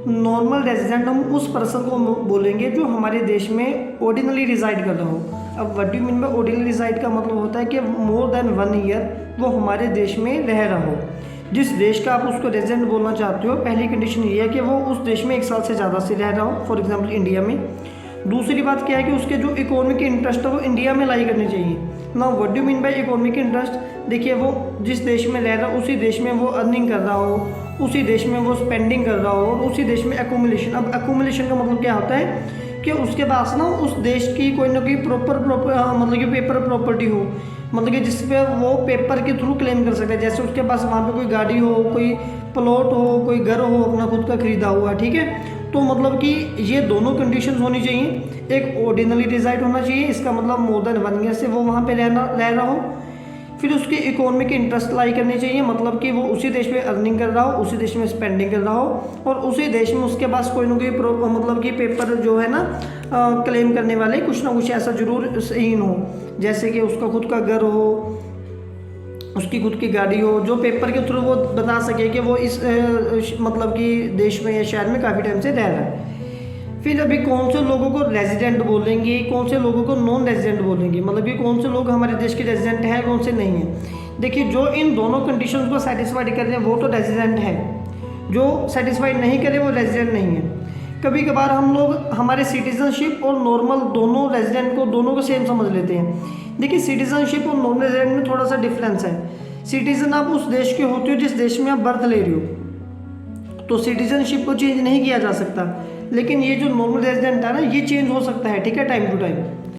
Normal resident हम उस person को बोलेंगे जो हमारे देश में ऑर्डिनरी रिजाइड कर रहा हो। अब what do mean by ordinary resided का मतलब होता है कि मोर देन 1 ईयर वो हमारे देश में रह रहा हो। जिस देश का आप उसको रेजिडेंट बोलना चाहते हो, पहली कंडीशन ये है कि वो उस देश में 1 साल से ज़्यादा से रह रहा हो, फॉर एग्जाम्पल इंडिया में। दूसरी बात क्या है कि उसके जो इकोनॉमिक इंटरेस्ट है वो इंडिया में लाई करने चाहिए ना। What do mean bye economic interest, देखिए वो जिस देश में रह रहा है उसी देश में वो अर्निंग कर रहा हो, उसी देश में वो स्पेंडिंग कर रहा हो, और उसी देश में एकोमुलेशन। अब एकोमुलेशन का मतलब क्या होता है कि उसके पास ना उस देश की कोई ना कोई प्रॉपर मतलब कि पेपर प्रॉपर्टी हो, मतलब कि जिस पे वो पेपर के थ्रू क्लेम कर सकते हैं। जैसे उसके पास वहाँ पे कोई गाड़ी हो, कोई प्लॉट हो, कोई घर हो अपना खुद का खरीदा हुआ, ठीक है। तो मतलब कि ये दोनों कंडीशंस होनी चाहिए। एक ऑर्डिनरी रिजाइड होना चाहिए, इसका मतलब मोर देन 1 ईयर से वो वहाँ पे रह रहा हो। फिर उसके इकोनॉमिक इंटरेस्ट लाई करनी चाहिए, मतलब कि वो उसी देश में अर्निंग कर रहा हो, उसी देश में स्पेंडिंग कर रहा हो, और उसी देश में उसके पास कोई ना कोई मतलब कि पेपर जो है ना क्लेम करने वाले कुछ ना कुछ ऐसा जरूर सही हो। जैसे कि उसका खुद का घर हो, उसकी खुद की गाड़ी हो, जो पेपर के थ्रू वो बता सके कि वो इस मतलब कि देश में या शहर में काफ़ी टाइम से रह रहा है। फिर अभी कौन से लोगों को रेजिडेंट बोलेंगे, कौन से लोगों को नॉन रेजिडेंट बोलेंगे, मतलब कि कौन से लोग हमारे देश के रेजिडेंट हैं, कौन से नहीं हैं। देखिए जो इन दोनों कंडीशंस को सेटिस्फाइड कर रहे हैं वो तो रेजिडेंट है, जो सेटिस्फाइड नहीं करे वो रेजिडेंट नहीं है। कभी कभार हम लोग हमारे सिटीजनशिप और नॉर्मल दोनों रेजिडेंट को दोनों को सेम समझ लेते हैं। देखिए सिटीजनशिप और नॉन रेजिडेंट में थोड़ा सा डिफरेंस है। सिटीजन आप उस देश के होते हो जिस देश में आप बर्थ ले रहे हो, तो सिटीजनशिप को चेंज नहीं किया जा सकता। लेकिन ये जो नॉर्मल रेजिडेंट है ना, ये चेंज हो सकता है, ठीक है, टाइम टू टाइम।